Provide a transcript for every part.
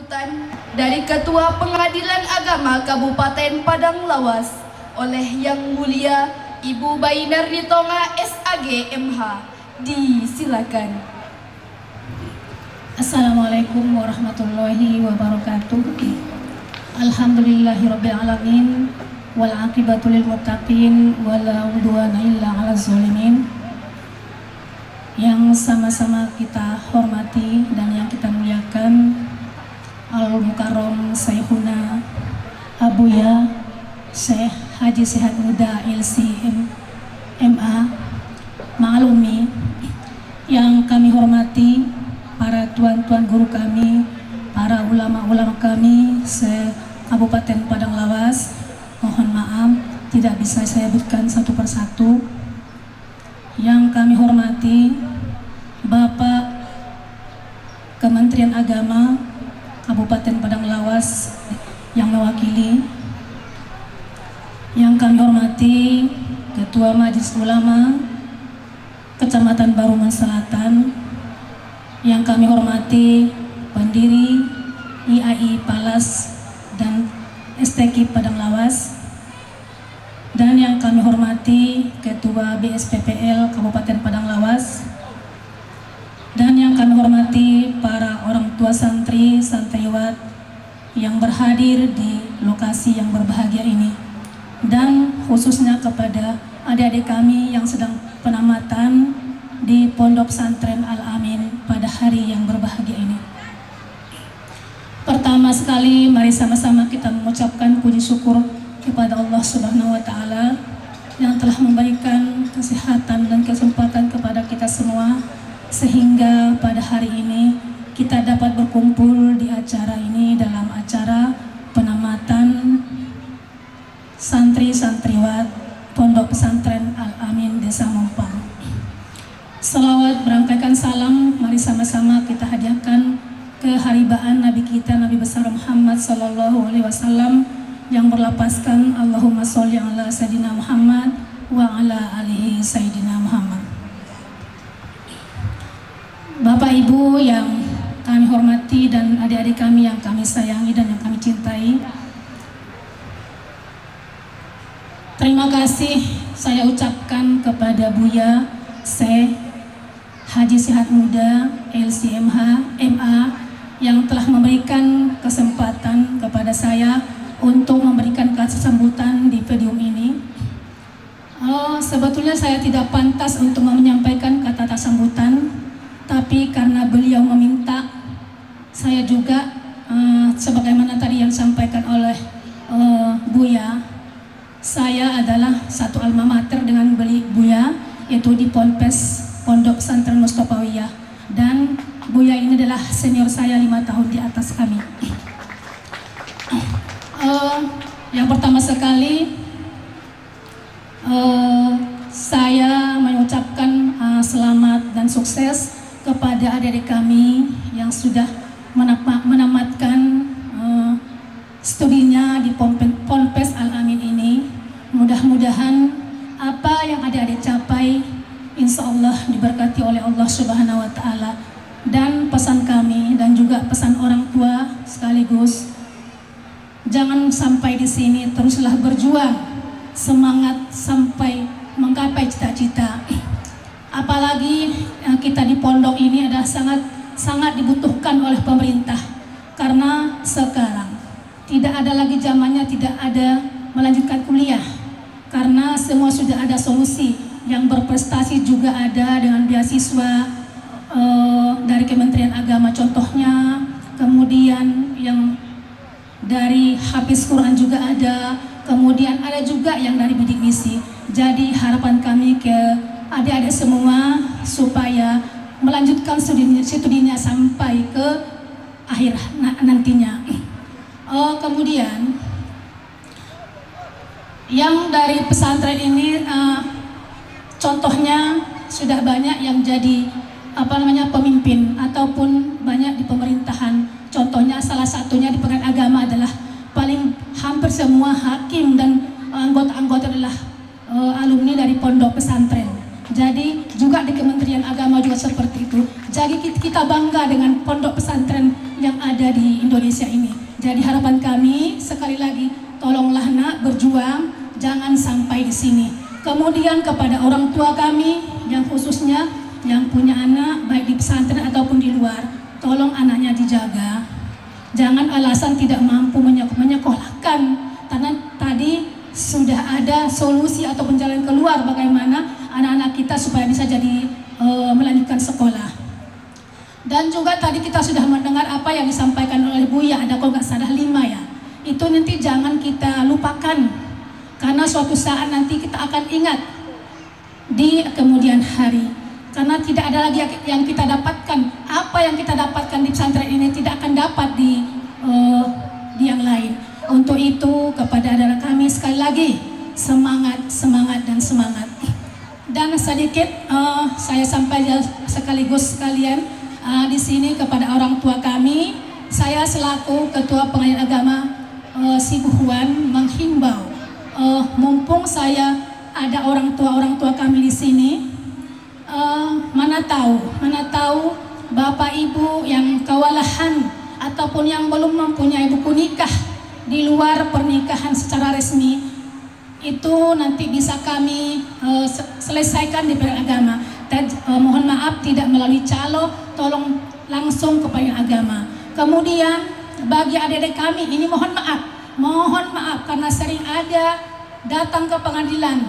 sambutan dari Ketua Pengadilan Agama Kabupaten Padang Lawas oleh Yang Mulia Ibu Bainar Ritonga SAG MH. Disilakan. Assalamualaikum warahmatullahi wabarakatuh. Alhamdulillahirabbil alamin wal aqibatu lil muttaqin wala udwana illa 'alaz zalimin. Yang sama-sama kita hormati dan yang kita muliakan Al-Mukarram Syekhuna Abuya Syekh Haji Sehat Muda LCM MA Ma'alumi, yang kami hormati para tuan-tuan guru kami, para ulama-ulama kami se-Kabupaten Padang Lawas. Mohon maaf tidak bisa saya sebutkan satu persatu. Yang kami hormati Bapak Kementerian Agama Kabupaten Padang Lawas yang mewakili. Yang kami hormati Ketua Majelis Ulama Kecamatan Baruman Selatan. Yang kami hormati pendiri IAI Palas dan STQ Padang Lawas. Dan yang kami hormati Ketua BSPPL Kabupaten Padang Lawas. Dan yang kami hormati para orang tua santri, santriwat yang berhadir di lokasi yang berbahagia ini. Dan khususnya kepada adik-adik kami yang sedang penamatan di Pondok Pesantren Al-Amin pada hari yang berbahagia ini. Pertama sekali, mari sama-sama kita mengucapkan puji syukur kepada Allah Subhanahu wa Ta'ala yang telah memberikan kesehatan dan kesempatan kepada kita semua, sehingga pada hari ini kita dapat berkumpul di acara ini dalam acara penamatan santri-santriwat Pondok Pesantren Al-Amin Desa Mompang. Selawat berangkaikan salam mari sama-sama kita hadiahkan keharibaan Nabi kita, Nabi besar Muhammad sallallahu alaihi wasallam, yang berlapaskan Allahumma sholli ala Sayyidina Muhammad wa ala alihi Sayyidina Muhammad. Bapak Ibu yang kami hormati dan adik-adik kami yang kami sayangi dan yang kami cintai, terima kasih saya ucapkan kepada Buya Syekh Haji Sehat Muda LCMH MA yang telah memberikan kesempatan kepada saya untuk memberikan kata sambutan di podium ini. Sebetulnya saya tidak pantas untuk menyampaikan kata sambutan, tapi karena beliau meminta, saya juga sebagaimana tadi yang disampaikan oleh Buya, saya adalah satu alma mater dengan Buya, yaitu di Pondok Pesantren Mustofawiyah, dan Buya ini adalah senior saya 5 tahun di atas kami. Yang pertama sekali saya mengucapkan selamat dan sukses kepada adik-adik kami yang sudah menamatkan studinya di Ponpes Al-Amin ini. Mudah-mudahan apa yang adik-adik capai insya Allah diberkati oleh Allah Subhanahu wa Ta'ala. Dan pesan kami dan juga pesan orang tua sekaligus, jangan sampai di sini, teruslah berjuang, semangat sampai menggapai cita-cita. Apalagi kita di pondok ini adalah sangat dibutuhkan oleh pemerintah, karena sekarang tidak ada lagi zamannya tidak ada melanjutkan kuliah, karena semua sudah ada solusi. Yang berprestasi juga ada dengan beasiswa dari Kementerian Agama contohnya, kemudian yang dari Hafiz Quran juga ada, kemudian ada juga yang dari bidik misi. Jadi harapan kami ke adik-adik semua supaya melanjutkan studinya sampai ke akhir nantinya. Kemudian yang dari pesantren ini contohnya sudah banyak yang jadi pemimpin ataupun banyak di pemerintahan. Contohnya salah satunya di pengadilan agama adalah hampir semua hakim dan anggota-anggota adalah alumni dari pondok pesantren. Jadi juga di Kementerian Agama juga seperti itu. Jadi kita bangga dengan pondok pesantren yang ada di Indonesia ini. Jadi harapan kami sekali lagi, tolonglah nak berjuang, jangan sampai di sini. Kemudian kepada orang tua kami yang khususnya yang punya anak baik di pesantren ataupun di luar, tolong anaknya dijaga. Jangan alasan tidak mampu menyekolahkan, karena tadi sudah ada solusi ataupun jalan keluar bagaimana anak-anak kita supaya bisa jadi melanjutkan sekolah. Dan juga tadi kita sudah mendengar apa yang disampaikan oleh Buya, ada kalau nggak salah 5 ya. Itu nanti jangan kita lupakan, karena suatu saat nanti kita akan ingat di kemudian hari. Karena tidak ada lagi yang kita dapatkan. Apa yang kita dapatkan di pesantren ini tidak akan dapat di yang lain. Untuk itu kepada anak kami sekali lagi semangat, semangat dan semangat. Dan sedikit saya sampaikan sekaligus sekalian di sini kepada orang tua kami. Saya selaku Ketua Pengadilan Agama Sibuhuan menghimbau, mumpung saya ada orang tua kami di sini. Mana tahu Bapak Ibu yang kewalahan ataupun yang belum mempunyai buku nikah di luar pernikahan secara resmi, itu nanti bisa kami selesaikan di Pengadilan Agama. Dan mohon maaf tidak melalui calo, tolong langsung ke Pengadilan Agama. Kemudian bagi adik-adik kami ini mohon maaf karena sering ada datang ke pengadilan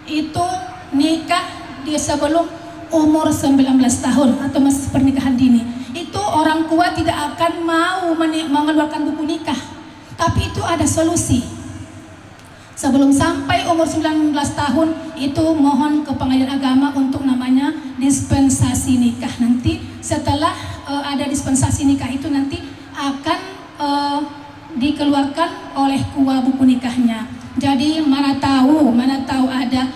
itu nikah dia sebelum umur 19 tahun atau masih pernikahan dini. Itu orang tua tidak akan mau mengeluarkan buku nikah, tapi itu ada solusi. Sebelum sampai umur 19 tahun itu mohon ke Pengadilan Agama untuk namanya dispensasi nikah. Nanti setelah ada dispensasi nikah itu nanti akan dikeluarkan oleh KUA buku nikahnya. Jadi mana tahu ada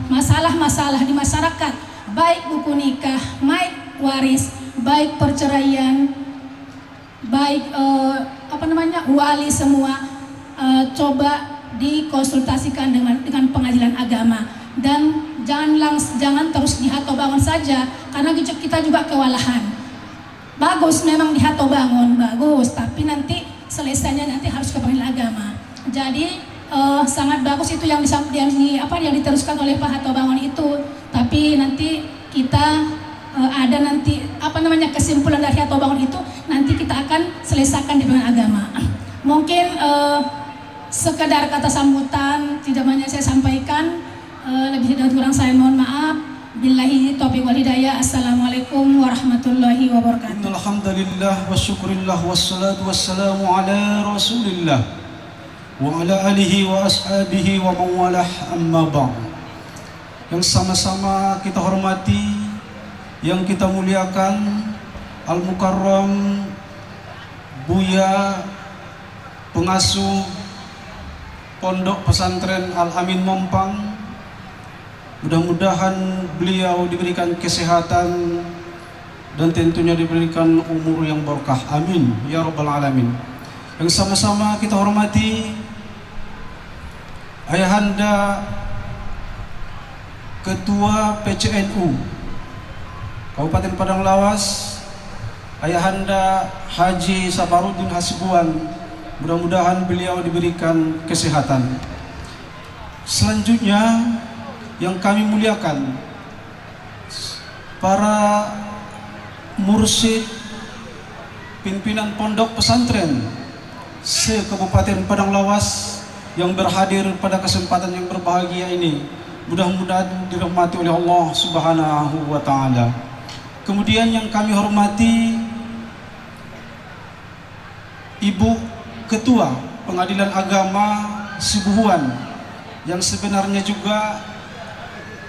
masalah-masalah di masyarakat, baik buku nikah, baik waris, baik perceraian, baik wali semua, coba dikonsultasikan dengan Pengadilan Agama. Dan jangan terus di Hato Bangun saja, karena kita juga kewalahan. Bagus memang di Hato Bangun, bagus, tapi nanti selesainya nanti harus ke Pengadilan Agama. Jadi sangat bagus itu yang diteruskan oleh Pak Hato Bangun itu. Tapi nanti kita ada nanti kesimpulan dari Hato Bangun itu nanti kita akan selesaikan di Pengadilan Agama. Mungkin sekedar kata sambutan tidak banyak saya sampaikan, lebih dan kurang saya mohon maaf. Billahi taufiq wal hidayah. Assalamualaikum warahmatullahi wabarakatuh. Alhamdulillah wa syukurillah wassalatu wassalamu ala rasulillah wa ala alihi wa ashabihi wa mawalah, amma ba'd. Yang sama-sama kita hormati, yang kita muliakan, Al-Mukarram Buya pengasuh Pondok Pesantren Al-Amin Mompang. Mudah-mudahan beliau diberikan kesehatan dan tentunya diberikan umur yang berkah. Amin ya rabbal alamin. Yang sama-sama kita hormati Ayahanda Ketua PCNU Kabupaten Padang Lawas, Ayahanda Haji Saparuddin Hasibuan. Mudah-mudahan beliau diberikan kesehatan. Selanjutnya yang kami muliakan para mursyid pimpinan pondok pesantren se-Kabupaten Padang Lawas yang berhadir pada kesempatan yang berbahagia ini. Mudah-mudahan dirahmati oleh Allah Subhanahu wa taala. Kemudian yang kami hormati Ibu Ketua Pengadilan Agama Sibuhuan yang sebenarnya juga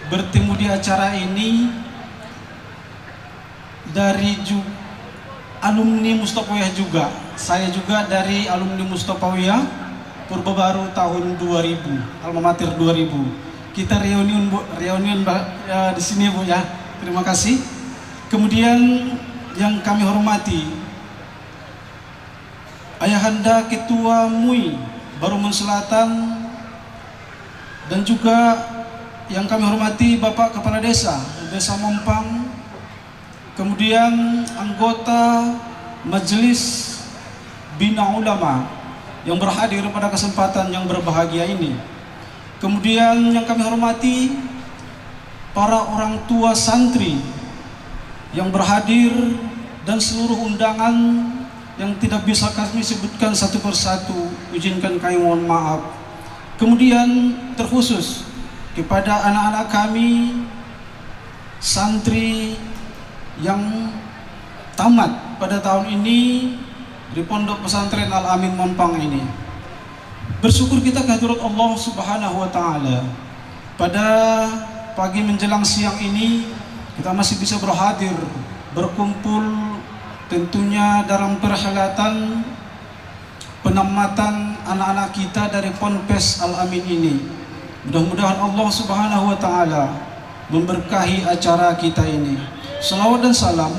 bertemu di acara ini dari alumni Mustafawiyah juga. Saya juga dari alumni Mustafawiyah Purba Baru tahun 2000, Alma Mater 2000. Kita reunian di sini Bu ya. Terima kasih. Kemudian yang kami hormati Ayahanda Ketua MUI Barumun Selatan dan juga yang kami hormati Bapak Kepala Desa Mompang, kemudian anggota Majelis Bina Ulama yang berhadir pada kesempatan yang berbahagia ini. Kemudian yang kami hormati para orang tua santri yang berhadir dan seluruh undangan yang tidak bisa kami sebutkan satu persatu, izinkan kami mohon maaf. Kemudian terkhusus kepada anak-anak kami santri yang tamat pada tahun ini di Pondok Pesantren Al-Amin Mompang ini. Bersyukur kita kehadirat Allah Subhanahu wa taala. Pada pagi menjelang siang ini kita masih bisa berhadir, berkumpul tentunya dalam perhelatan penamatan anak-anak kita dari Ponpes Al-Amin ini. Mudah-mudahan Allah Subhanahu wa taala memberkahi acara kita ini. Salawat dan salam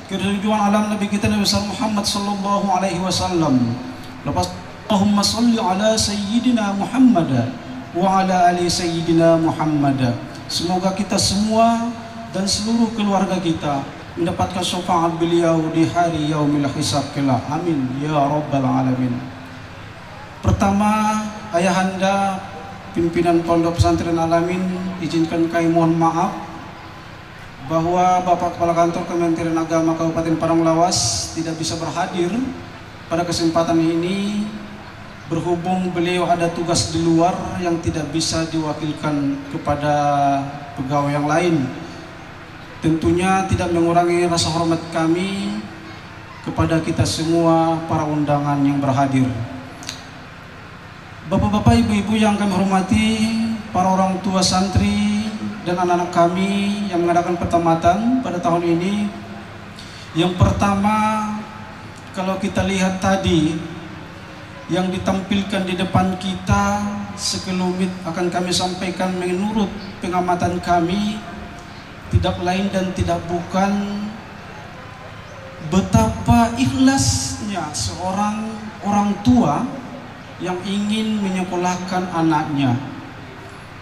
keridhaan alam Nabi kita Nabi Muhammad sallallahu alaihi wasallam. Lepas Allahumma salli ala sayyidina Muhammad wa ala ali sayyidina Muhammad. Semoga kita semua dan seluruh keluarga kita mendapatkan syafaat beliau di hari yaumil hisab kelak. Amin ya rabbal alamin. Pertama, ayahanda pimpinan Pondok Pesantren Al-Amin, izinkan kami mohon maaf bahwa Bapak Kepala Kantor Kementerian Agama Kabupaten Padang Lawas tidak bisa berhadir pada kesempatan ini berhubung beliau ada tugas di luar yang tidak bisa diwakilkan kepada pegawai yang lain. Tentunya tidak mengurangi rasa hormat kami kepada kita semua para undangan yang berhadir. Bapak-bapak, ibu-ibu yang kami hormati, para orang tua santri dan anak-anak kami yang mengadakan pertamatan pada tahun ini. Yang pertama, kalau kita lihat tadi yang ditampilkan di depan kita sekelumit akan kami sampaikan menurut pengamatan kami, tidak lain dan tidak bukan betapa ikhlasnya seorang orang tua yang ingin menyekolahkan anaknya.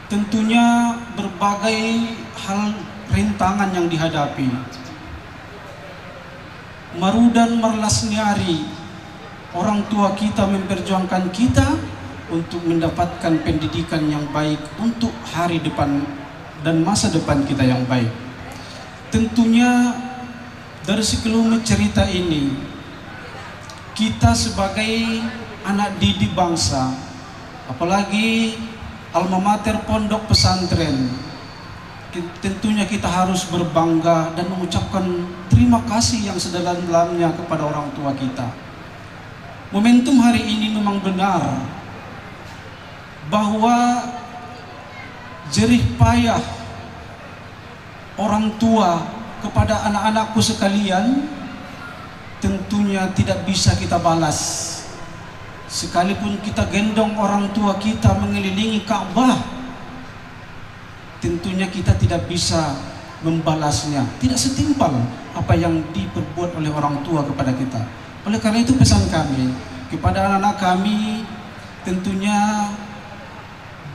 Tentunya berbagai hal rintangan yang dihadapi. Marudan merlas nyari orang tua kita memperjuangkan kita untuk mendapatkan pendidikan yang baik untuk hari depan dan masa depan kita yang baik. Tentunya dari sekelumit cerita ini, kita sebagai anak didik bangsa, apalagi alma mater Pondok Pesantren, tentunya kita harus berbangga dan mengucapkan terima kasih yang sedalam-dalamnya kepada orang tua kita. Momentum hari ini memang benar bahwa jerih payah orang tua kepada anak-anakku sekalian tentunya tidak bisa kita balas. Sekalipun kita gendong orang tua kita mengelilingi Ka'bah, tentunya kita tidak bisa membalasnya. Tidak setimpal apa yang diperbuat oleh orang tua kepada kita. Oleh karena itu pesan kami kepada anak-anak kami, tentunya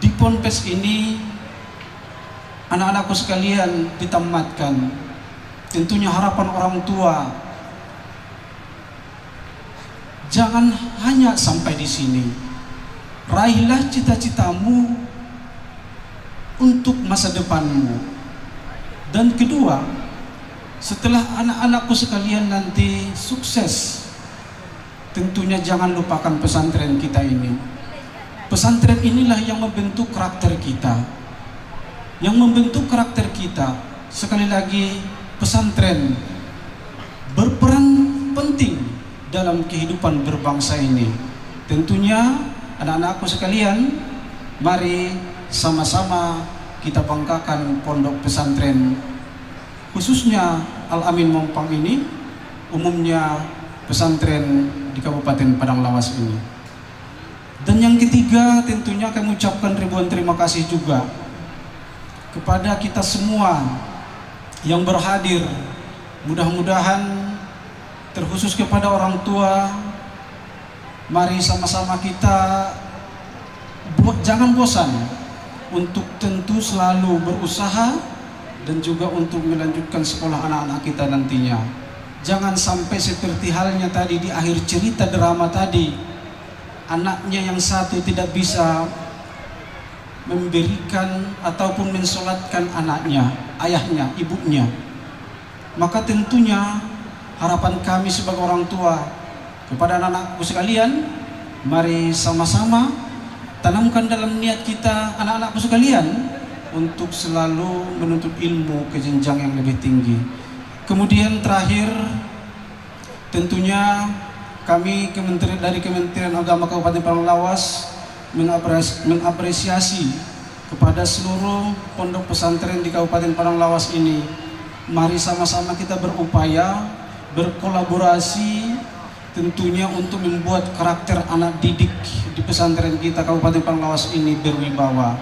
di Ponpes ini anak-anakku sekalian ditamatkan. Tentunya harapan orang tua jangan hanya sampai di sini. Raihlah cita-citamu untuk masa depanmu. Dan kedua, setelah anak-anakku sekalian nanti sukses, tentunya jangan lupakan pesantren kita ini. Pesantren inilah yang membentuk karakter kita. Yang membentuk karakter kita, sekali lagi, pesantren berperan penting dalam kehidupan berbangsa ini. Tentunya anak-anakku sekalian, mari sama-sama kita banggakan Pondok Pesantren, khususnya Al-Amin Mompang ini, umumnya pesantren di Kabupaten Padang Lawas ini. Dan yang ketiga, tentunya kami ucapkan ribuan terima kasih juga kepada kita semua yang berhadir. Mudah-mudahan terkhusus kepada orang tua, mari sama-sama kita jangan bosan untuk tentu selalu berusaha dan juga untuk melanjutkan sekolah anak-anak kita nantinya. Jangan sampai seperti halnya tadi di akhir cerita drama tadi, anaknya yang satu tidak bisa memberikan ataupun mensolatkan anaknya, ayahnya, ibunya. Maka tentunya harapan kami sebagai orang tua kepada anak-anakku sekalian, mari sama-sama tanamkan dalam niat kita, anak-anakku sekalian, untuk selalu menuntut ilmu ke jenjang yang lebih tinggi. Kemudian terakhir, tentunya kami dari Kementerian Agama Kabupaten Paranglawas mengapresiasi kepada seluruh pondok pesantren di Kabupaten Paranglawas ini. Mari sama-sama kita berupaya, berkolaborasi tentunya untuk membuat karakter anak didik di pesantren kita Kabupaten Paranglawas ini berwibawa.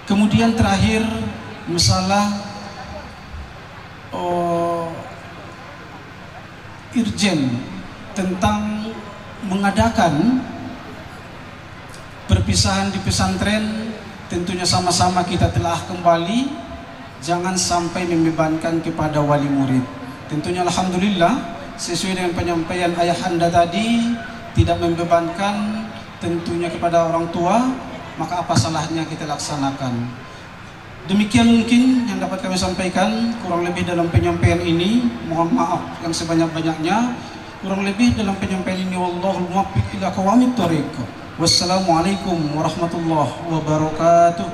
Kemudian terakhir, masalah Irjen tentang mengadakan perpisahan di pesantren, tentunya sama-sama kita telah kembali, jangan sampai membebankan kepada wali murid. Tentunya alhamdulillah sesuai dengan penyampaian ayahanda tadi, tidak membebankan tentunya kepada orang tua, maka apa salahnya kita laksanakan. Demikian mungkin yang dapat kami sampaikan, kurang lebih dalam penyampaian ini, mohon maaf yang sebanyak-banyaknya. Kurang lebih dalam penyampaian ini, wallahul muwaffiq ila aqwamit thoriq. Wassalamualaikum warahmatullahi wabarakatuh.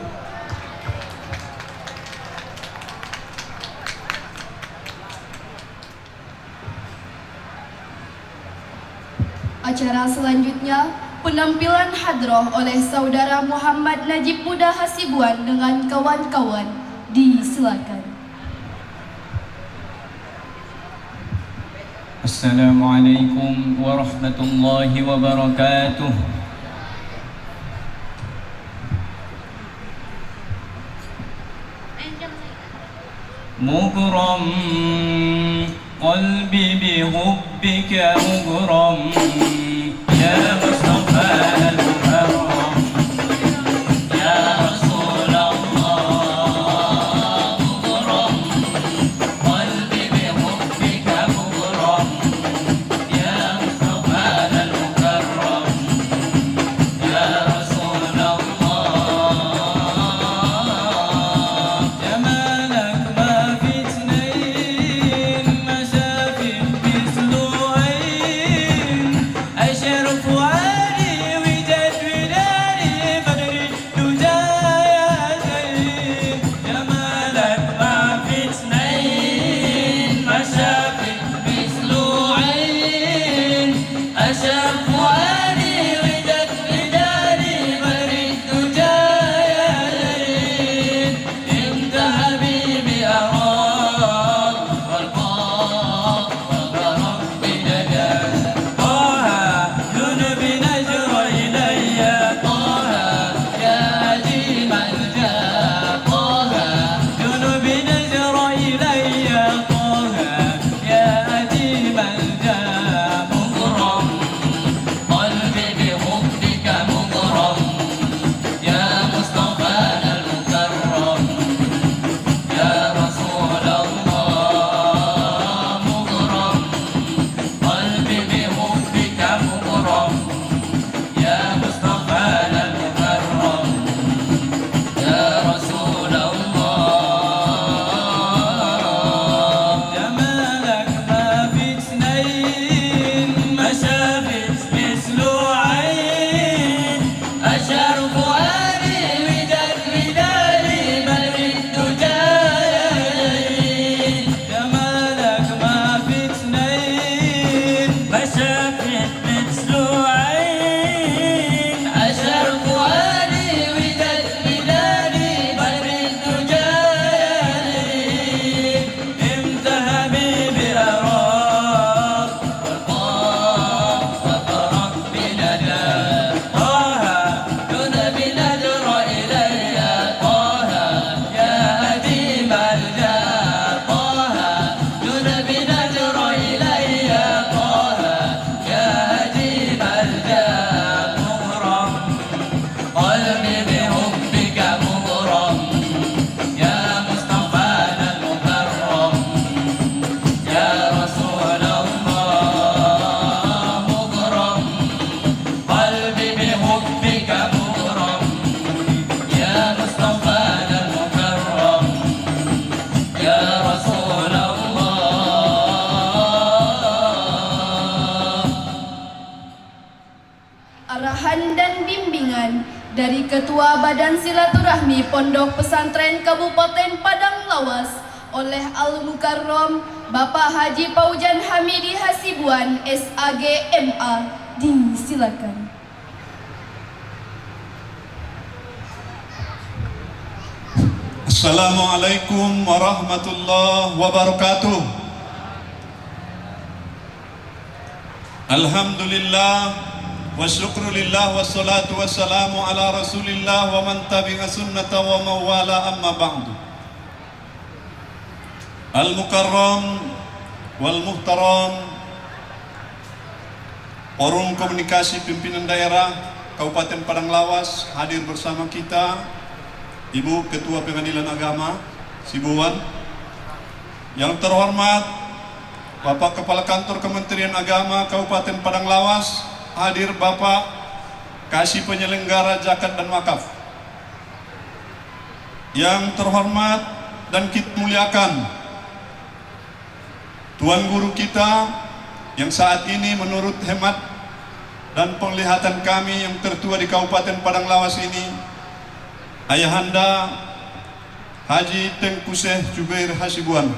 Acara selanjutnya, penampilan hadroh oleh Saudara Muhammad Najib Muda Hasibuan dengan kawan-kawan. Disilakan. Assalamualaikum warahmatullahi wabarakatuh. Mughram qalbi bihubbika mughram ya Mustafa al-Muharram ya Rasulullah. Mughram qalbi bihubbika mughram ya Mustafa al-Muharram ya Rasulullah. جمالك ما في اثنين ما شاف مثله عين أشرف وعين بحبك مغرم يا مصطفى المكرم يا رسول الله. Arahan dan bimbingan dari Ketua Badan Silaturahmi Pondok Pesantren Kabupaten Padang Lawas oleh Al-Mukarram Bapak Haji Paujan Hamidi Hasibuan SAG MA. Disilakan. Assalamualaikum warahmatullahi wabarakatuh. Alhamdulillah wa syukrulillah wassalatu wassalamu ala rasulillah wa man tabi'a sunnata wa mawala amma ba'du. Al-Mukarram wal Muhtaram, Forum Komunikasi Pimpinan Daerah Kabupaten Padang Lawas, hadir bersama kita Ibu Ketua Pengadilan Agama Sibuan, yang terhormat Bapak Kepala Kantor Kementerian Agama Kabupaten Padang Lawas, hadir Bapak Kasih Penyelenggara Zakat dan Wakaf, yang terhormat dan kita muliakan Tuan Guru kita yang saat ini menurut hemat dan penglihatan kami yang tertua di Kabupaten Padang Lawas ini, Ayahanda Haji Tengku Syekh Jubair Hasibuan.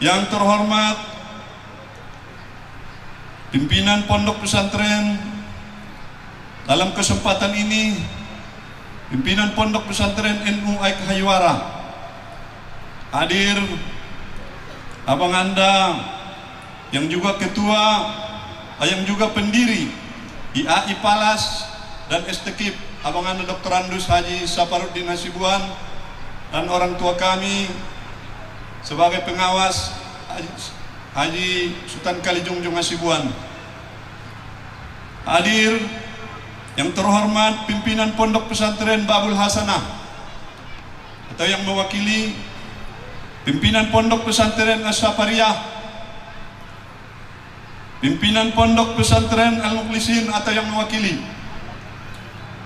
Yang terhormat pimpinan Pondok Pesantren, dalam kesempatan ini pimpinan Pondok Pesantren NU Aik Hayuara, hadir Abang Anda yang juga ketua, yang juga pendiri IAI Palas dan Estekip, Abang Anda Dr. Andus Haji Saparuddin Hasibuan, dan orang tua kami sebagai pengawas Haji Sultan Kalijungjung Hasibuan. Hadir yang terhormat pimpinan Pondok Pesantren Babul Hasanah, atau yang mewakili pimpinan Pondok Pesantren As-Sapariyah, pimpinan Pondok Pesantren Al-Mukhlisin atau yang mewakili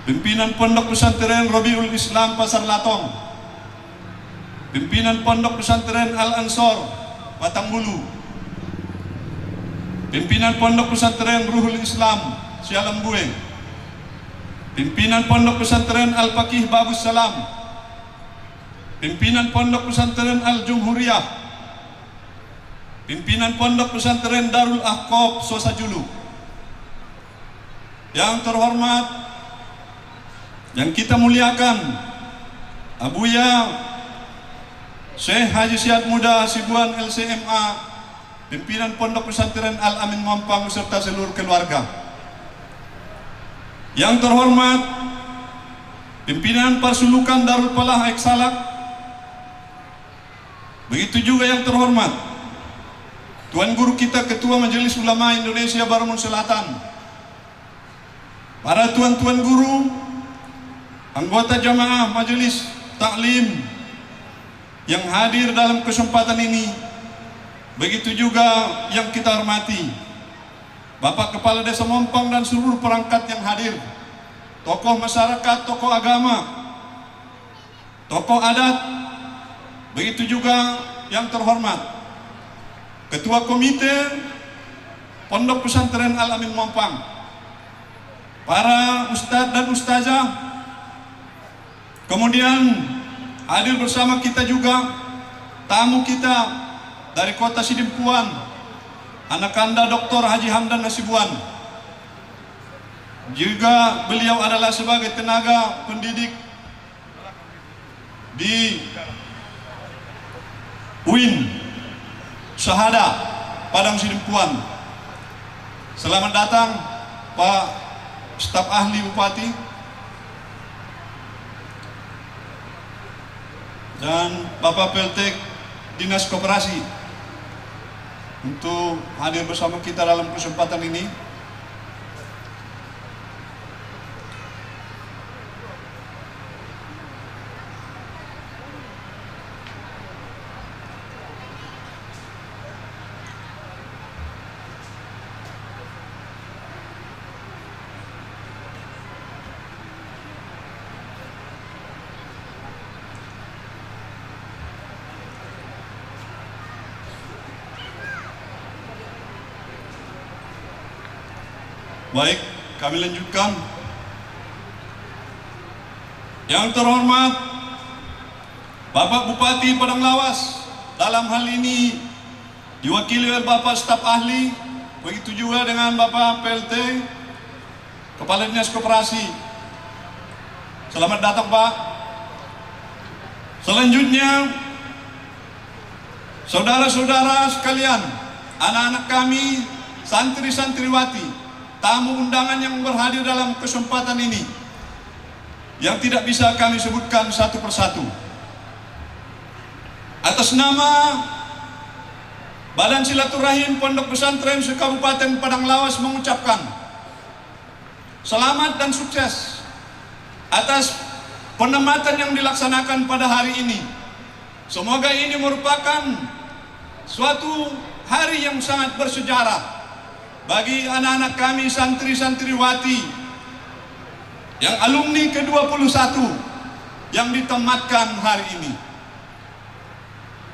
pimpinan Pondok Pesantren Robiul Islam Pasar Latong, pimpinan Pondok Pesantren Al-Ansor Batang Bulu, pimpinan Pondok Pesantren Ruhul Islam Sialam Bueng, pimpinan Pondok Pesantren Al-Faqih Babus Salam, pimpinan Pondok Pesantren Al-Jumhuriyah, pimpinan Pondok Pesantren Darul Ahqaf Sosajulu, yang terhormat, yang kita muliakan, Abuya Syekh Haji Syed Muda Hasibuan LCMA, pimpinan Pondok Pesantren Al-Amin Mampang serta seluruh keluarga. Yang terhormat, pimpinan Parsulukan Darul Falah Eksalak. Begitu juga yang terhormat Tuan Guru kita Ketua Majelis Ulama Indonesia Baramun Selatan, para tuan-tuan guru, anggota jamaah Majelis Taklim yang hadir dalam kesempatan ini. Begitu juga yang kita hormati Bapak Kepala Desa Mompang dan seluruh perangkat yang hadir, tokoh masyarakat, tokoh agama, tokoh adat. Begitu juga yang terhormat Ketua Komite Pondok Pesantren Al-Amin Mompang, para ustadz dan ustazah. Kemudian hadir bersama kita juga tamu kita dari Kota Sidimpuan, anak Anda Dr. Haji Hamdan Hasibuan. Juga beliau adalah sebagai tenaga pendidik di UIN Syahada Padang Sidimpuan. Selamat datang Pak Staf Ahli Bupati dan Bapak PLT Dinas Koperasi untuk hadir bersama kita dalam kesempatan ini. Baik, kami lanjutkan. Yang terhormat Bapak Bupati Padang Lawas, dalam hal ini diwakili oleh Bapak staf ahli, begitu juga dengan Bapak PLT, Kepala Dinas Koperasi. Selamat datang Pak. Selanjutnya, saudara-saudara sekalian, anak-anak kami, santri-santriwati, tamu undangan yang berhadir dalam kesempatan ini, yang tidak bisa kami sebutkan satu persatu. Atas nama Badan Silaturahim Pondok Pesantren se-Kabupaten Padang Lawas mengucapkan selamat dan sukses atas penempatan yang dilaksanakan pada hari ini. Semoga ini merupakan suatu hari yang sangat bersejarah bagi anak-anak kami santri-santriwati yang alumni ke-21 yang ditematkan hari ini.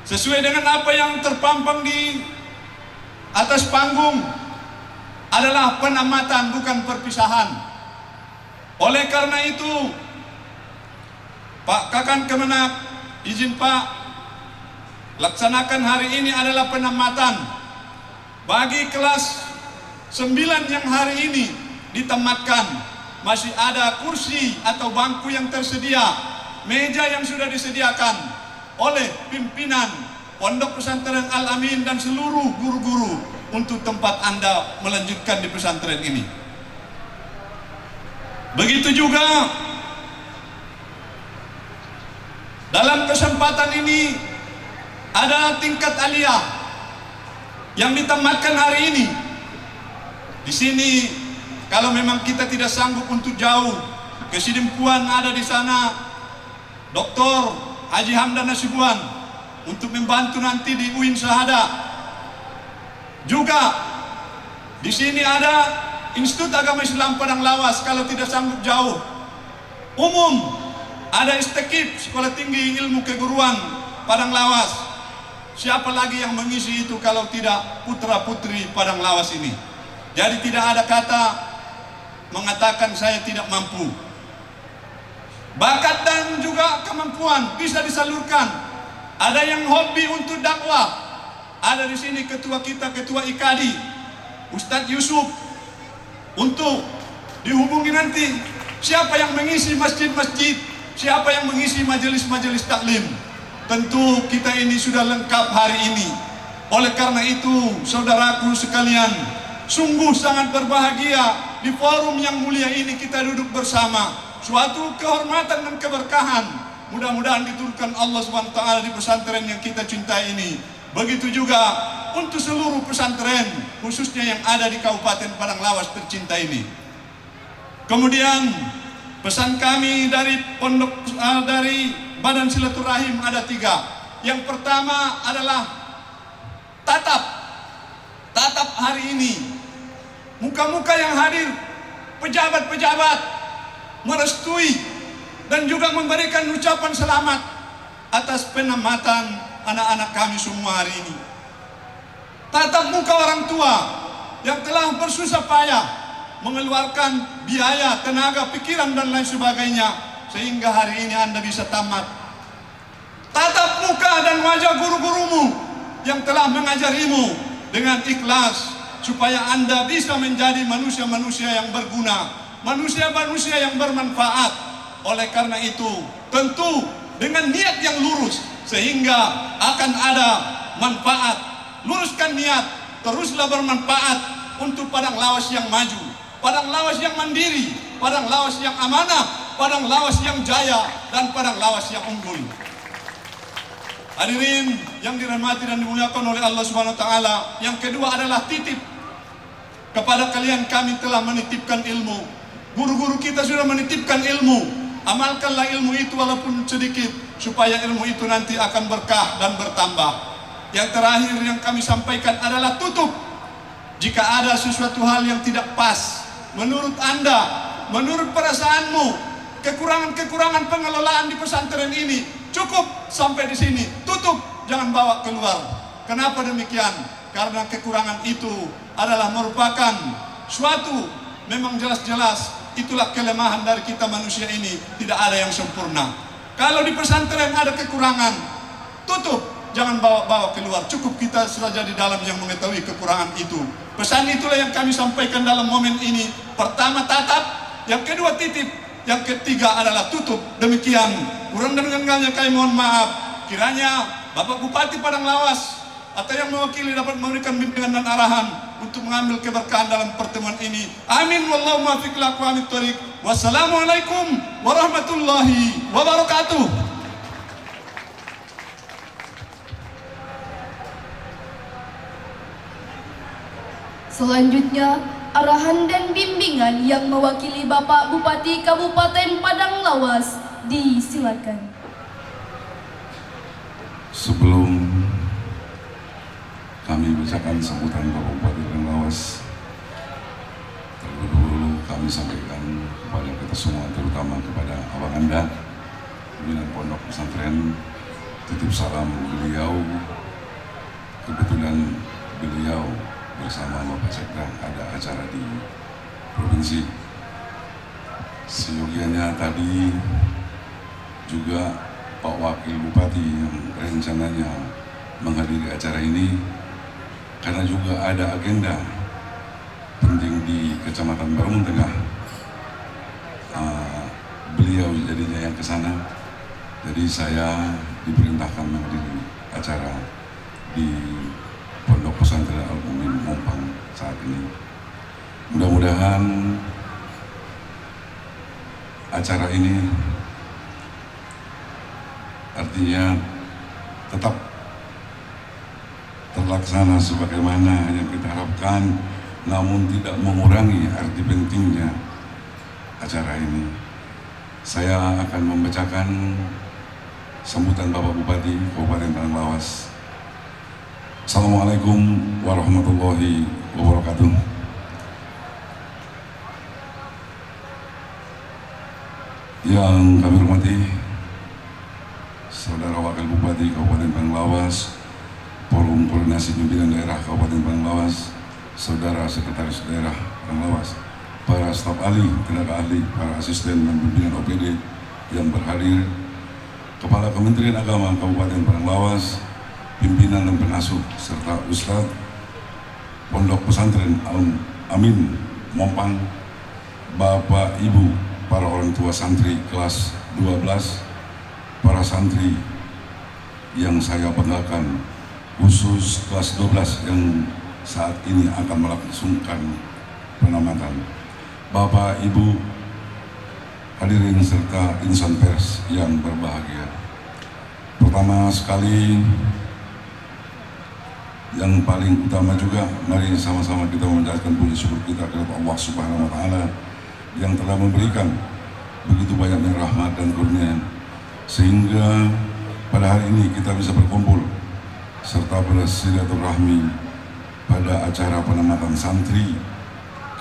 Sesuai dengan apa yang terpampang di atas panggung adalah penamatan, bukan perpisahan. Oleh karena itu, Pak Kakan Kemenak, izin Pak, laksanakan hari ini adalah penamatan bagi kelas 9 yang hari ini ditematkan. Masih ada kursi atau bangku yang tersedia, meja yang sudah disediakan oleh pimpinan Pondok Pesantren Al-Amin dan seluruh guru-guru untuk tempat Anda melanjutkan di pesantren ini. Begitu juga dalam kesempatan ini ada tingkat aliyah yang ditematkan hari ini. Di sini kalau memang kita tidak sanggup untuk jauh ke Sidimpuan, ada di sana Dr. Haji Hamdan Nasibuan untuk membantu nanti di UIN Syahada. Juga di sini ada Institut Agama Islam Padang Lawas kalau tidak sanggup jauh. Umum ada Istekip, Sekolah Tinggi Ilmu Keguruan Padang Lawas. Siapa lagi yang mengisi itu kalau tidak putra-putri Padang Lawas ini? Jadi tidak ada kata mengatakan saya tidak mampu. Bakat dan juga kemampuan bisa disalurkan. Ada yang hobi untuk dakwah. Ada di sini ketua kita, ketua IKADI, Ustadz Yusuf. Untuk dihubungi nanti siapa yang mengisi masjid-masjid, siapa yang mengisi majelis-majelis taklim. Tentu kita ini sudah lengkap hari ini. Oleh karena itu, saudaraku sekalian, sungguh sangat berbahagia di forum yang mulia ini kita duduk bersama. Suatu kehormatan dan keberkahan. Mudah-mudahan diturunkan Allah SWT di pesantren yang kita cintai ini. Begitu juga untuk seluruh pesantren, khususnya yang ada di Kabupaten Padang Lawas tercinta ini. Kemudian pesan kami dari dari Badan Silaturahim ada 3. Yang pertama adalah tatap hari ini. Muka-muka yang hadir, pejabat-pejabat, merestui dan juga memberikan ucapan selamat atas penamatan anak-anak kami semua hari ini. Tatap muka orang tua yang telah bersusah payah mengeluarkan biaya, tenaga, pikiran dan lain sebagainya sehingga hari ini Anda bisa tamat. Tatap muka dan wajah guru-gurumu yang telah mengajarimu dengan ikhlas supaya Anda bisa menjadi manusia-manusia yang berguna, manusia-manusia yang bermanfaat. Oleh karena itu, tentu dengan niat yang lurus sehingga akan ada manfaat. Luruskan niat, teruslah bermanfaat untuk Padang Lawas yang maju, Padang Lawas yang mandiri, Padang Lawas yang amanah, Padang Lawas yang jaya, dan Padang Lawas yang unggul. Hadirin yang dirahmati dan dimuliakan oleh Allah Subhanahu wa taala, yang kedua adalah titip. Kepada kalian kami telah menitipkan ilmu. Guru-guru kita sudah menitipkan ilmu. Amalkanlah ilmu itu walaupun sedikit, supaya ilmu itu nanti akan berkah dan bertambah. Yang terakhir yang kami sampaikan adalah tutup. Jika ada sesuatu hal yang tidak pas menurut Anda, menurut perasaanmu, kekurangan-kekurangan pengelolaan di pesantren ini, cukup sampai di sini, tutup, jangan bawa keluar. Kenapa demikian? Karena kekurangan itu adalah merupakan suatu memang jelas-jelas itulah kelemahan dari kita manusia ini, tidak ada yang sempurna. Kalau di pesantren ada kekurangan, tutup, jangan bawa-bawa keluar, cukup kita saja di dalam yang mengetahui kekurangan itu. Pesan itulah yang kami sampaikan dalam momen ini. Pertama tatap, yang kedua titip, yang ketiga adalah tutup. Demikian, kurang dan enggaknya kami mohon maaf. Kiranya Bapak Bupati Padang Lawas atau yang mewakili dapat memberikan bimbingan dan arahan untuk mengambil keberkahan dalam pertemuan ini. Amin. Wallahu muwaffiq ila aqwamit thoriq. Wassalamualaikum warahmatullahi wabarakatuh. Selanjutnya, arahan dan bimbingan yang mewakili Bapak Bupati Kabupaten Padang Lawas disilakan. Sebelum kami bacakan sambutan Bapak Bupati Padang Lawas, terlebih dahulu kami sampaikan kepada kita semua, terutama kepada Abang Anda, pimpinan Pondok Pesantren, titip salam beliau. Kebetulan beliau bersama Bapak Sekda ada acara di provinsi. Seyogianya tadi juga Pak Wakil Bupati yang rencananya menghadiri acara ini, karena juga ada agenda penting di Kecamatan Barumun Tengah. Beliau jadinya yang ke sana, jadi saya diperintahkan menghadiri acara di Pondok Pesantren Al-Mumin Mompang saat ini. Mudah-mudahan acara ini artinya tetap terlaksana sebagaimana yang kita harapkan, namun tidak mengurangi arti pentingnya acara ini. Saya akan membacakan sambutan Bapak Bupati Kabupaten Padang Lawas. Assalamualaikum warahmatullahi wabarakatuh. Yang kami hormati Saudara Wakil Bupati Kabupaten Padang Lawas, Forum Koordinasi Pimpinan Daerah Kabupaten Padang Lawas, Saudara Sekretaris Daerah Padang Lawas, para staf ahli, tenaga ahli, para asisten dan pimpinan OPD yang berhadir, Kepala Kementerian Agama Kabupaten Padang Lawas, pimpinan dan pengasuh, serta Ustadz Pondok Pesantren Al-Amin Mompang, Bapak Ibu, para orang tua santri kelas 12, para santri yang saya banggakan, khusus kelas 12 yang saat ini akan melangsungkan penamatan, Bapak Ibu hadirin serta insan pers yang berbahagia. Pertama sekali, yang paling utama juga, mari sama-sama kita memanjatkan puji syukur kita kepada Allah Subhanahu wa Ta'ala yang telah memberikan begitu banyaknya rahmat dan kurnia, sehingga pada hari ini kita bisa berkumpul serta bersilaturahmi pada acara penamatan santri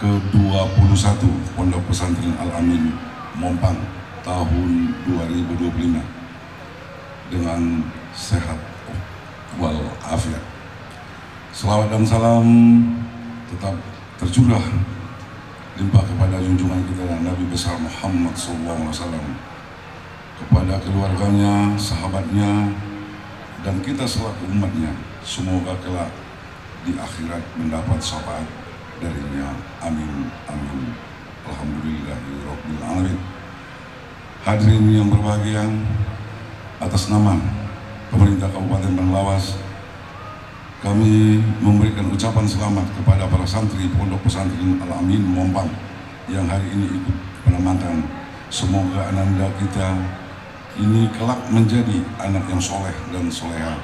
ke-21 Pondok Pesantren Al-Amin Mompang tahun 2025 dengan sehat walafiat. Selawat dan salam tetap tercurah limpah kepada junjungan kita Nabi besar Muhammad SAW, kepada keluarganya, sahabatnya, dan kita selaku umatnya. Semoga kelak di akhirat mendapat syafaat darinya. Amin, amin. Alhamdulillahirabbil alamin. Hadirin yang berbahagia, atas nama pemerintah Kabupaten Padang Lawas, kami memberikan ucapan selamat kepada para santri Pondok Pesantren Al-Amin Mompang yang hari ini ikut penamatan. Semoga ananda kita ini kelak menjadi anak yang soleh dan soleha,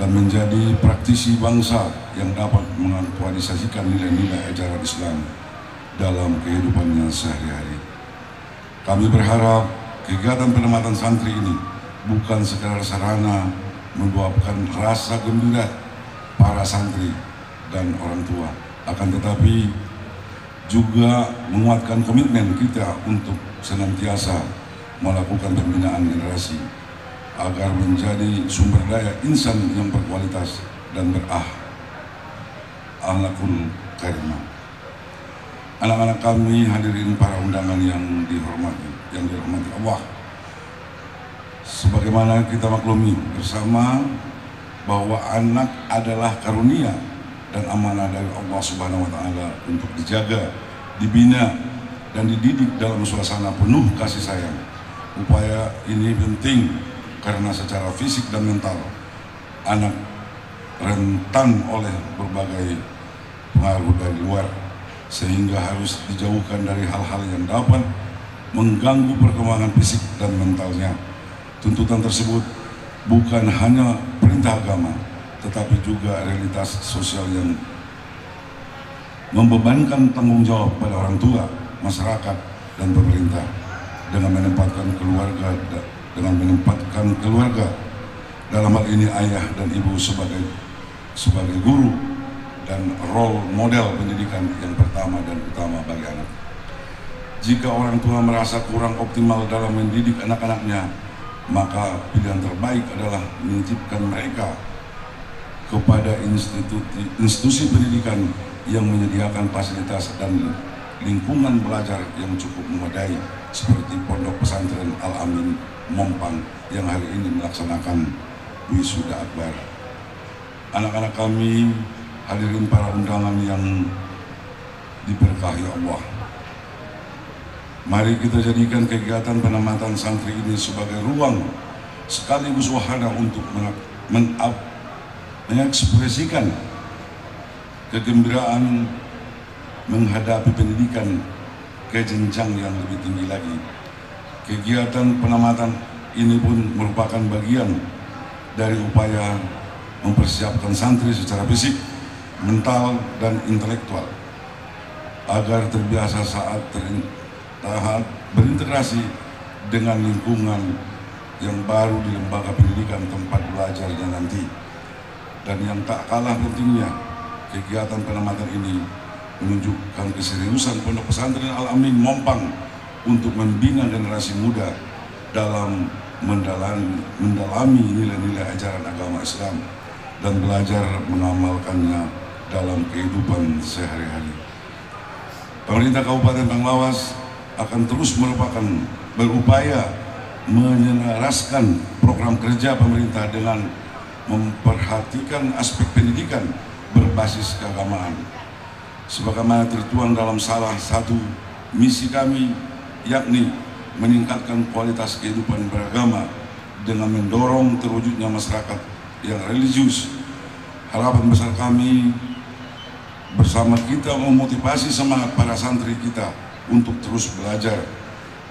dan menjadi praktisi bangsa yang dapat mengaktualisasikan nilai-nilai ajaran Islam dalam kehidupannya sehari-hari. Kami berharap kegiatan penamatan santri ini bukan sekadar sarana meluapkan rasa gembira para santri dan orang tua, akan tetapi juga menguatkan komitmen kita untuk senantiasa melakukan pembinaan generasi agar menjadi sumber daya insan yang berkualitas dan berakhlakul karimah. anak-anak kami, hadirin para undangan yang dirahmati Allah. Sebagaimana kita maklumi bersama bahwa anak adalah karunia dan amanah dari Allah Subhanahu wa taala untuk dijaga, dibina dan dididik dalam suasana penuh kasih sayang. Upaya ini penting karena secara fisik dan mental anak rentan oleh berbagai pengaruh dari luar, sehingga harus dijauhkan dari hal-hal yang dapat mengganggu perkembangan fisik dan mentalnya. Tuntutan tersebut bukan hanya perintah agama, tetapi juga realitas sosial yang membebankan tanggung jawab pada orang tua, masyarakat, dan pemerintah dengan menempatkan keluarga dalam hal ini ayah dan ibu sebagai guru dan role model pendidikan yang pertama dan utama bagi anak. Jika orang tua merasa kurang optimal dalam mendidik anak-anaknya, maka pilihan terbaik adalah menitipkan mereka kepada institusi pendidikan yang menyediakan fasilitas dan lingkungan belajar yang cukup memadai, seperti Pondok Pesantren Al-Amin Mompang yang hari ini melaksanakan wisuda akbar. Anak-anak kami, hadirin para undangan yang diberkahi Allah, mari kita jadikan kegiatan penamatan santri ini sebagai ruang sekaligus wahana untuk mengekspresikan kegembiraan menghadapi pendidikan ke jenjang yang lebih tinggi lagi. Kegiatan penamatan ini pun merupakan bagian dari upaya mempersiapkan santri secara fisik, mental, dan intelektual agar terbiasa saat berintegrasi dengan lingkungan yang baru di lembaga pendidikan tempat belajarnya nanti. Dan yang tak kalah pentingnya, kegiatan penamatan ini menunjukkan keseriusan Pondok Pesantren Al-Amin Mompang untuk membina generasi muda dalam mendalami nilai-nilai ajaran agama Islam dan belajar mengamalkannya dalam kehidupan sehari-hari. Pemerintah Kabupaten Banglawas akan terus berupaya menyelaraskan program kerja pemerintah dengan memperhatikan aspek pendidikan berbasis keagamaan, sebagaimana tertuang dalam salah satu misi kami, yakni meningkatkan kualitas kehidupan beragama dengan mendorong terwujudnya masyarakat yang religius. Harapan besar kami bersama kita memotivasi semangat para santri kita untuk terus belajar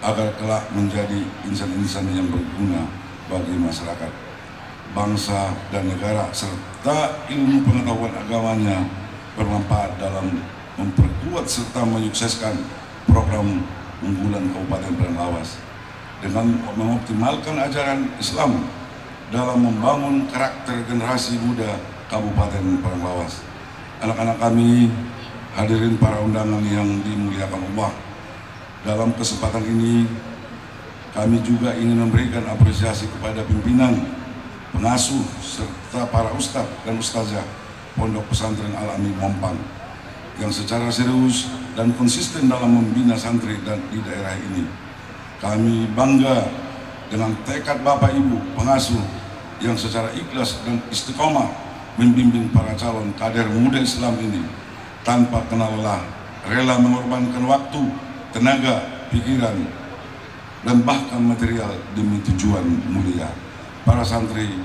agar kelak menjadi insan-insan yang berguna bagi masyarakat, bangsa, dan negara, serta ilmu pengetahuan agamanya bermanfaat dalam memperkuat serta menyukseskan program unggulan Kabupaten Banglawas dengan mengoptimalkan ajaran Islam dalam membangun karakter generasi muda Kabupaten Banglawas. Anak-anak kami, hadirin para undangan yang dimuliakan Allah, dalam kesempatan ini kami juga ingin memberikan apresiasi kepada pimpinan, pengasuh, serta para ustadz dan ustazah Pondok Pesantren Al-Amin Mompang yang secara serius dan konsisten dalam membina santri dan di daerah ini. Kami bangga dengan tekad Bapak Ibu pengasuh yang secara ikhlas dan istiqomah membimbing para calon kader muda Islam ini tanpa kenal lelah, rela mengorbankan waktu, tenaga, pikiran, dan bahkan material demi tujuan mulia. Para santri,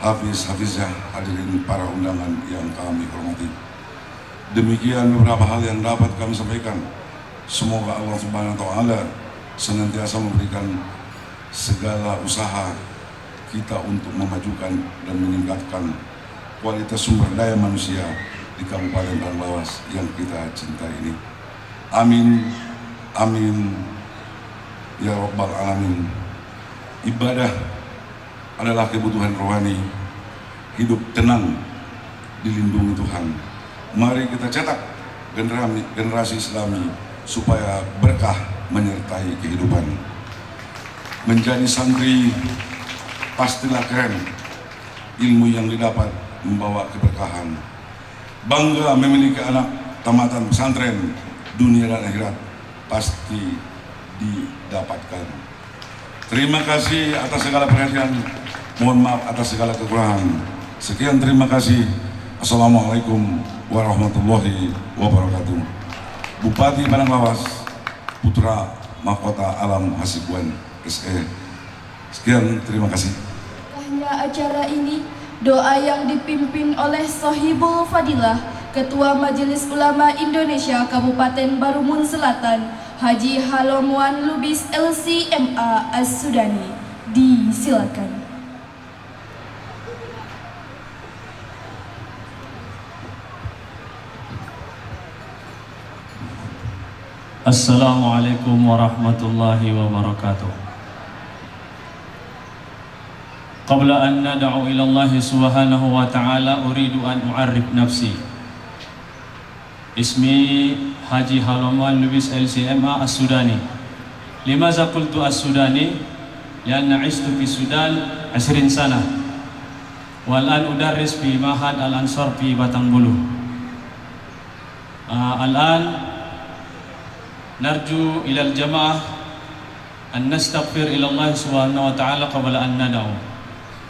hafizah, hadirin para undangan yang kami hormati, demikian beberapa hal yang dapat kami sampaikan. Semoga Allah Subhanahu wa taala senantiasa memberikan segala usaha kita untuk memajukan dan meningkatkan kualitas sumber daya manusia di Kabupaten Banglawas yang kita cintai ini. Amin, amin, ya Rabbal Alamin. Ibadah adalah kebutuhan rohani, hidup tenang dilindungi Tuhan. Mari kita cetak generasi Islami supaya berkah menyertai kehidupan. Menjadi santri pastilah keren, ilmu yang didapat membawa keberkahan. Bangga memiliki anak tamatan pesantren dunia dan akhirat pasti didapatkan. Terima kasih atas segala perhatian. Mohon maaf atas segala kekurangan. Sekian, terima kasih. Assalamualaikum warahmatullahi wabarakatuh. Bupati Padang Lawas, Putra Mahkota Alam Hasibuan SE. Sekian, terima kasih. Hanya acara ini, doa yang dipimpin oleh Sohibul Fadilah, Ketua Majelis Ulama Indonesia Kabupaten Barumun Selatan, Haji Halomuan Lubis LCMA As-Sudani. Disilakan. Assalamualaikum warahmatullahi wabarakatuh. Qabla an nad'u ila Allah subhanahu wa ta'ala uridu an u'arrif nafsi. Ismi Haji Halomuan Lubis LCMA As-Sudani. Limaza qultu As-Sudani? Lianna ishtu fi Sudan 20 sana. Wal an udarris fi Mahad Al-Ansar fi Batangbulu. Al-an نرجو إلى الجماعة أن نستغفر إلى الله سبحانه وتعالى قبل أن ندعو.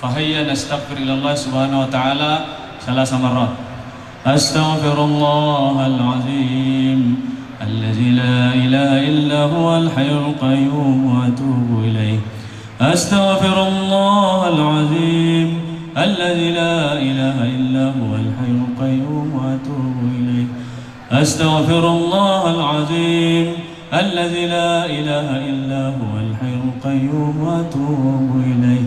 فهيا نستغفر إلى الله سبحانه وتعالى 3 مرات. أستغفر الله العظيم الذي لا إله إلا هو الحي القيوم وأتوب إليه. أستغفر الله العظيم الذي لا إله إلا هو الحي القيوم وأتوب إليه. أستغفر الله العظيم الذي لا إله إلا هو الحي القيوم وأتوب إليه.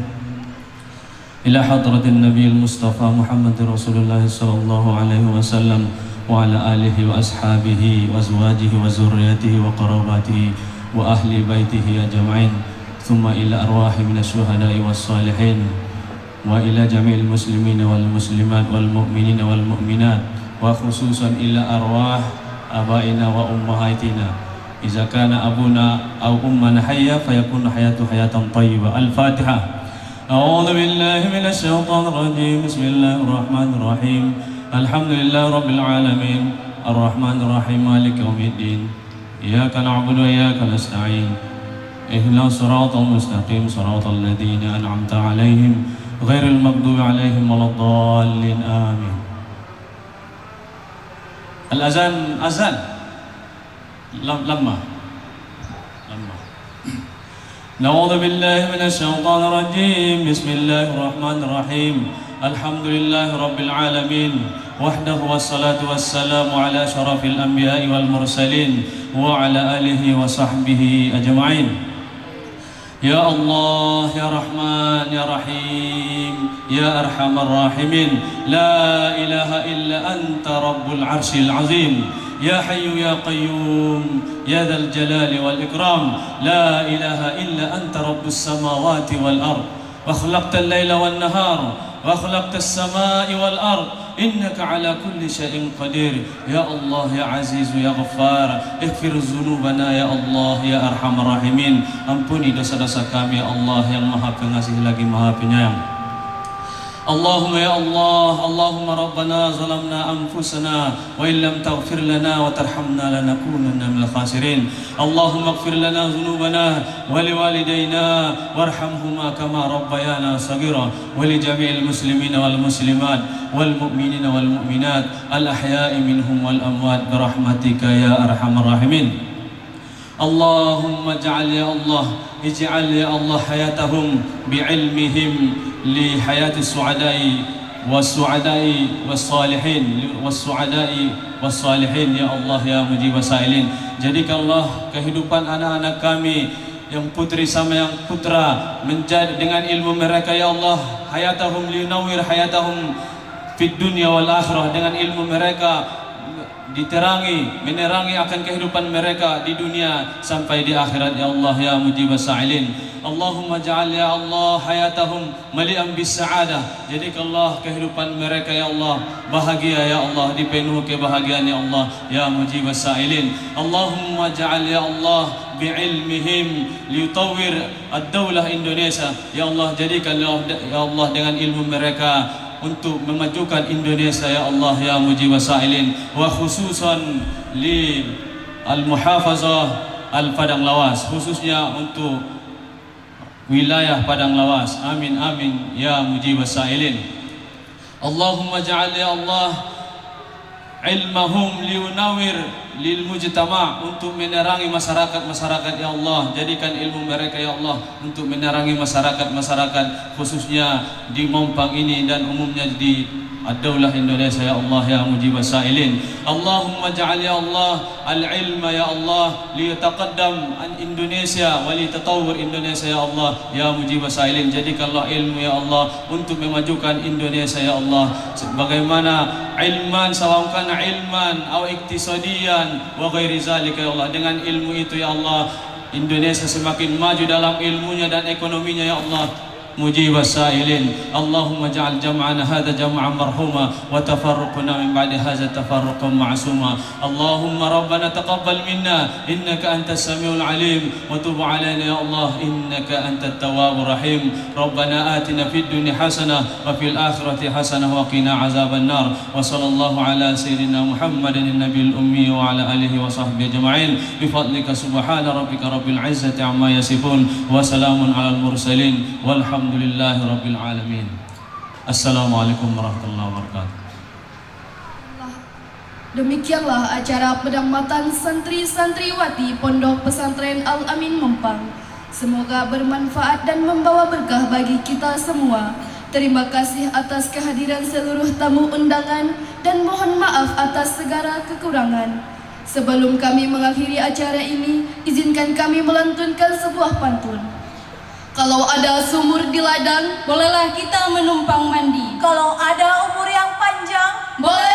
إلى حضرة النبي المصطفى محمد رسول الله صلى الله عليه وسلم وعلى آله وأصحابه وأزواجه وذريته وقراباته وأهل بيته أجمعين، ثم إلى أرواح من الشهداء والصالحين، وإلى جميع المسلمين والمسلمات والمؤمنين والمؤمنات، وخصوصا إلى أرواح آبائنا وأمهاتنا. إذا كان أبونا أو أمنا حيا فيكون حياته حياة طيبة. الفاتحة. أعوذ بالله من الشيطان الرجيم. بسم الله الرحمن الرحيم. الحمد لله رب العالمين الرحمن الرحيم مالك يوم الدين. إياك نعبد وإياك نستعين. اهدنا الصراط المستقيم صراط الذين أنعمت عليهم غير المغضوب عليهم ولا الضالين. آمين. Al-azan azan lama. Na'udzu billahi minasy syaithanir rajim. Bismillahirrahmanirrahim. Alhamdulillahi rabbil alamin wahdahu wassalatu wassalamu ala syarafil anbiya'i wal mursalin wa ala alihi wa sahbihi ajma'in. Ya Allah, Ya Rahman, Ya Rahim, Ya Arhamar Rahimin. La ilaha illa anta Rabbul Arshil Azim. Ya Hayyu Ya Qayyum, Ya Dzal Jalali wal Ikram. La ilaha illa anta Rabbus Samawati wal Ard. Wa khalaqtal laila wan nahar, wa khalaqtas samai wal ard. Innaka ala kulli syai'in qadir. Ya Allah, Ya Aziz, Ya Ghaffar, ighfir dzunubana ya Allah, Ya Arhamar Rahimin. Ampuni dosa-dosa kami ya Allah yang Maha Pengasih lagi Maha Penyayang. Allahumma ya Allah, Allahumma Rabbana zalamna anfusana wa illam taghfir lana wa tarhamna lanakunanna minal khasirin. Allahumma ighfir lana dhunubana wa liwalidayna warhamhuma kama rabbayana saghira wa li jami'il muslimina wal muslimat wal mu'minina wal mu'minat al ahya'i minhum wal amwat bi rahmatika ya arhamar rahimin. Allahumma ij'al ya Allah, ij'al ya Allah hayatahum bi'ilmihim li hayati su'adai was-su'adai was-salihin was-su'adai was-salihin ya Allah ya mujib sailin. Jadikanlah kehidupan anak-anak kami yang putri sama yang putra menjadi dengan ilmu mereka ya Allah, hayatahum linawwir hayatahum fid dunya wal akhirah, dengan ilmu mereka diterangi, menerangi akan kehidupan mereka di dunia sampai di akhirat ya Allah ya mujib sa'ilin. Allahumma ja'al ya Allah hayatahum mali'an bis sa'adah. Jadikanlah kehidupan mereka ya Allah bahagia ya Allah, dipenuhi kebahagiaan ya Allah ya mujib sa'ilin. Allahumma ja'al ya Allah bi'ilmihim liyutawwir ad-daulah Indonesia ya Allah, jadikan ya Allah dengan ilmu mereka untuk memajukan Indonesia ya Allah ya mujib sa'ilin. Wa khususan li Al-Muhafazah Al-Padang Lawas, khususnya untuk wilayah Padang Lawas. Amin amin ya mujibas sa'ilin. Allahumma ja'al ya Allah ilmahum liunawir lil mujtama', untuk menerangi masyarakat ya Allah. Jadikan ilmu mereka ya Allah untuk menerangi masyarakat khususnya di Mompang ini dan umumnya di Ad-Daulah Indonesia ya Allah ya mujibas sa'ilin. Allahumma ja'al ya Allah al-ilma ya Allah liyataqaddam an Indonesia wa litatawwur Indonesia ya Allah ya mujibas sa'ilin. Jadikanlah ilmu ya Allah untuk memajukan Indonesia ya Allah. Bagaimana ilman sawaun kana ilman aw iktisadiyan wa ghairi zalika ya Allah. Dengan ilmu itu ya Allah Indonesia semakin maju dalam ilmunya dan ekonominya ya Allah mujibas sa'ilin. Allahumma ja'al jam'ana hadha jam'an marhuma wa tafarruquna min ba'di hadha tafarruqan ma'suma. Allahumma rabbana taqabbal minna innaka antas samiul alim wa tub 'alaina ya Allah innaka antat tawwabur rahim. Rabbana atina fid dunya hasanah wa fil akhirati hasanah wa qina azaban nar. Wa sallallahu ala sayyidina Muhammadin nabiyil ummi wa ala alihi wa sahbihi ajma'in bi fadlika subhana rabbika rabbil izzati amma yasifun wa salamun alal mursalin walhamdulillahi rabbil alamin. Assalamualaikum warahmatullahi wabarakatuh. Demikianlah acara pendampatan santri-santriwati Pondok Pesantren Al-Amin Mompang. Semoga bermanfaat dan membawa berkah bagi kita semua. Terima kasih atas kehadiran seluruh tamu undangan dan mohon maaf atas segala kekurangan. Sebelum kami mengakhiri acara ini, izinkan kami melantunkan sebuah pantun. Kalau ada sumur di ladang, bolehlah kita menumpang mandi. Kalau ada umur yang panjang, boleh